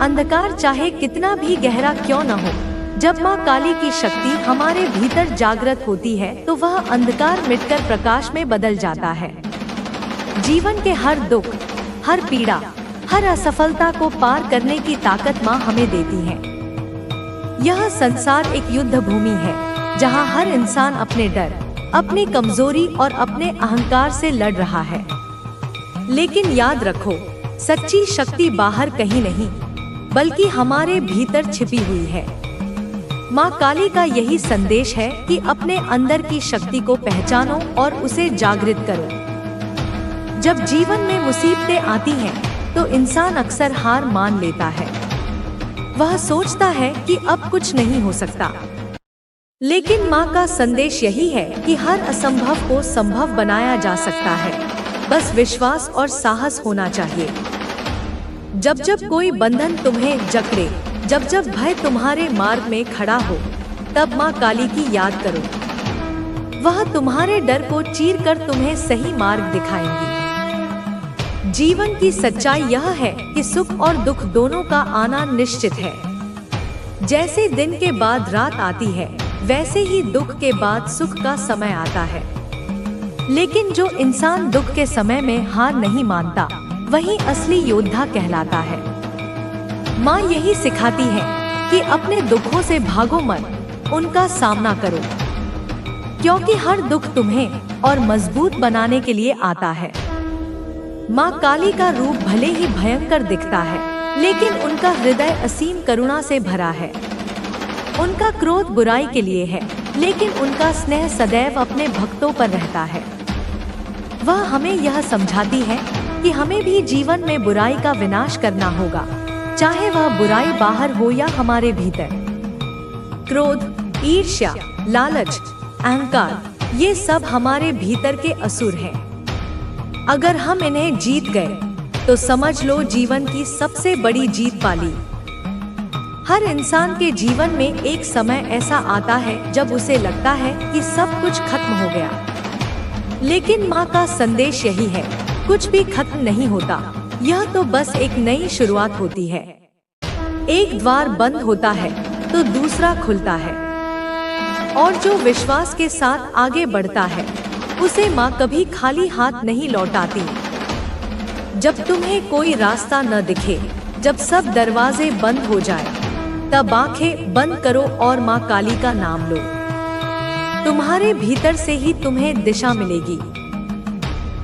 अंधकार चाहे कितना भी गहरा क्यों न हो, जब माँ काली की शक्ति हमारे भीतर जागृत होती है तो वह अंधकार मिटकर प्रकाश में बदल जाता है। जीवन के हर दुख, हर पीड़ा, हर असफलता को पार करने की ताकत माँ हमें देती है। यह संसार एक युद्ध भूमि है जहाँ हर इंसान अपने डर, अपनी कमजोरी और अपने अहंकार से लड़ रहा है। लेकिन याद रखो, सच्ची शक्ति बाहर कहीं नहीं बल्कि हमारे भीतर छिपी हुई है। माँ काली का यही संदेश है कि अपने अंदर की शक्ति को पहचानो और उसे जागृत करो। जब जीवन में मुसीबतें आती हैं तो इंसान अक्सर हार मान लेता है। वह सोचता है कि अब कुछ नहीं हो सकता। लेकिन माँ का संदेश यही है कि हर असंभव को संभव बनाया जा सकता है, बस विश्वास और साहस होना चाहिए। जब जब कोई बंधन तुम्हें जकड़े, जब जब भय तुम्हारे मार्ग में खड़ा हो, तब माँ काली की याद करो। वह तुम्हारे डर को चीरकर तुम्हें सही मार्ग दिखाएंगी। जीवन की सच्चाई यह है कि सुख और दुख दोनों का आना निश्चित है। जैसे दिन के बाद रात आती है, वैसे ही दुख के बाद सुख का समय आता है। लेकिन जो इंसान दुख के समय में हार नहीं मानता, वही असली योद्धा कहलाता है। माँ यही सिखाती है कि अपने दुखों से भागो मत, उनका सामना करो, क्योंकि हर दुख तुम्हें और मजबूत बनाने के लिए आता है। माँ काली का रूप भले ही भयंकर दिखता है, लेकिन उनका हृदय असीम करुणा से भरा है। उनका क्रोध बुराई के लिए है, लेकिन उनका स्नेह सदैव अपने भक्तों पर रहता है। वह हमें यह समझाती है कि हमें भी जीवन में बुराई का विनाश करना होगा, चाहे वह बुराई बाहर हो या हमारे भीतर। क्रोध, ईर्ष्या, लालच, अहंकार, ये सब हमारे भीतर के असुर हैं। अगर हम इन्हें जीत गए तो समझ लो जीवन की सबसे बड़ी जीत पाली। हर इंसान के जीवन में एक समय ऐसा आता है जब उसे लगता है कि सब कुछ खत्म हो गया। लेकिन माँ का संदेश यही है, कुछ भी खत्म नहीं होता, यह तो बस एक नई शुरुआत होती है। एक द्वार बंद होता है तो दूसरा खुलता है, और जो विश्वास के साथ आगे बढ़ता है उसे माँ कभी खाली हाथ नहीं लौटाती। जब तुम्हें कोई रास्ता न दिखे, जब सब दरवाजे बंद हो जाए, तब आंखें बंद करो और माँ काली का नाम लो। तुम्हारे भीतर से ही तुम्हें दिशा मिलेगी,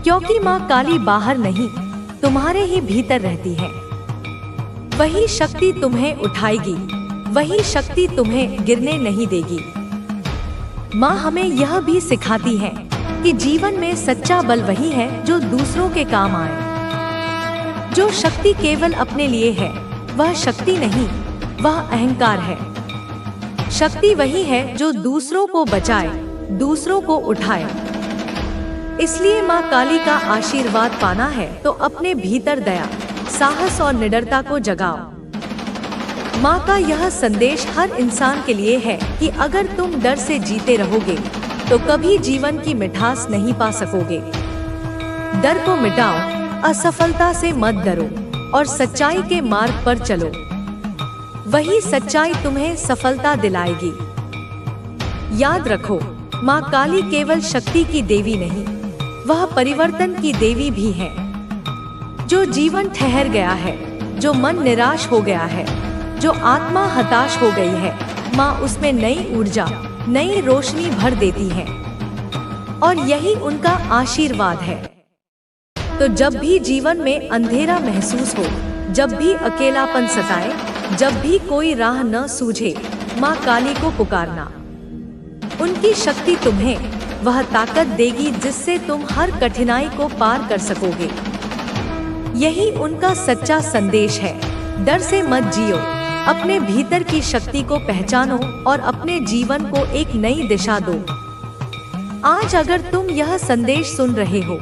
क्योंकि माँ काली बाहर नहीं, तुम्हारे ही भीतर रहती है। वही शक्ति तुम्हें उठाएगी, वही शक्ति तुम्हें गिरने नहीं देगी। माँ हमें यह भी सिखाती है कि जीवन में सच्चा बल वही है जो दूसरों के काम आए। जो शक्ति केवल अपने लिए है, वह शक्ति नहीं, वह अहंकार है। शक्ति वही है जो दूसरों को बचाए, दूसरों को उठाए। इसलिए माँ काली का आशीर्वाद पाना है तो अपने भीतर दया, साहस और निडरता को जगाओ। माँ का यह संदेश हर इंसान के लिए है कि अगर तुम डर से जीते रहोगे तो कभी जीवन की मिठास नहीं पा सकोगे। डर को मिटाओ, असफलता से मत डरो और सच्चाई के मार्ग पर चलो। वही सच्चाई तुम्हें सफलता दिलाएगी। याद रखो, माँ काली केवल शक्ति की देवी नहीं, वह परिवर्तन की देवी भी है। जो जीवन ठहर गया है, जो मन निराश हो गया है, जो आत्मा हताश हो गई है, माँ उसमें नई ऊर्जा, नई रोशनी भर देती है, और यही उनका आशीर्वाद है। तो जब भी जीवन में अंधेरा महसूस हो, जब भी अकेलापन सताए, जब भी कोई राह न सूझे, माँ काली को पुकारना। उनकी शक्ति तुम्हें वह ताकत देगी जिससे तुम हर कठिनाई को पार कर सकोगे। यही उनका सच्चा संदेश है। डर से मत जियो, अपने भीतर की शक्ति को पहचानो और अपने जीवन को एक नई दिशा दो। आज अगर तुम यह संदेश सुन रहे हो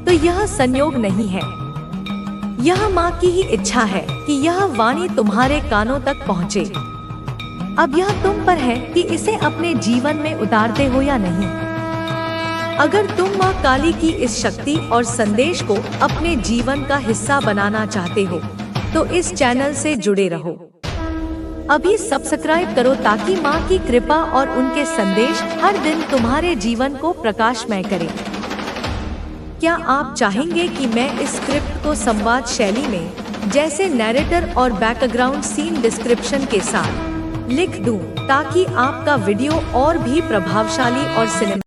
तो यह संयोग नहीं है, यह माँ की ही इच्छा है कि यह वाणी तुम्हारे कानों तक पहुँचे। अब यह तुम पर है कि इसे अपने जीवन में उतारते हो या नहीं। अगर तुम माँ काली की इस शक्ति और संदेश को अपने जीवन का हिस्सा बनाना चाहते हो तो इस चैनल से जुड़े रहो। अभी सब्सक्राइब करो ताकि माँ की कृपा और उनके संदेश हर दिन तुम्हारे जीवन को प्रकाशमय करें। क्या आप चाहेंगे कि मैं इस स्क्रिप्ट को संवाद शैली में, जैसे नैरेटर और बैकग्राउंड सीन डिस्क्रिप्शन के साथ लिख दूं, ताकि आपका वीडियो और भी प्रभावशाली और सिनेमैटिक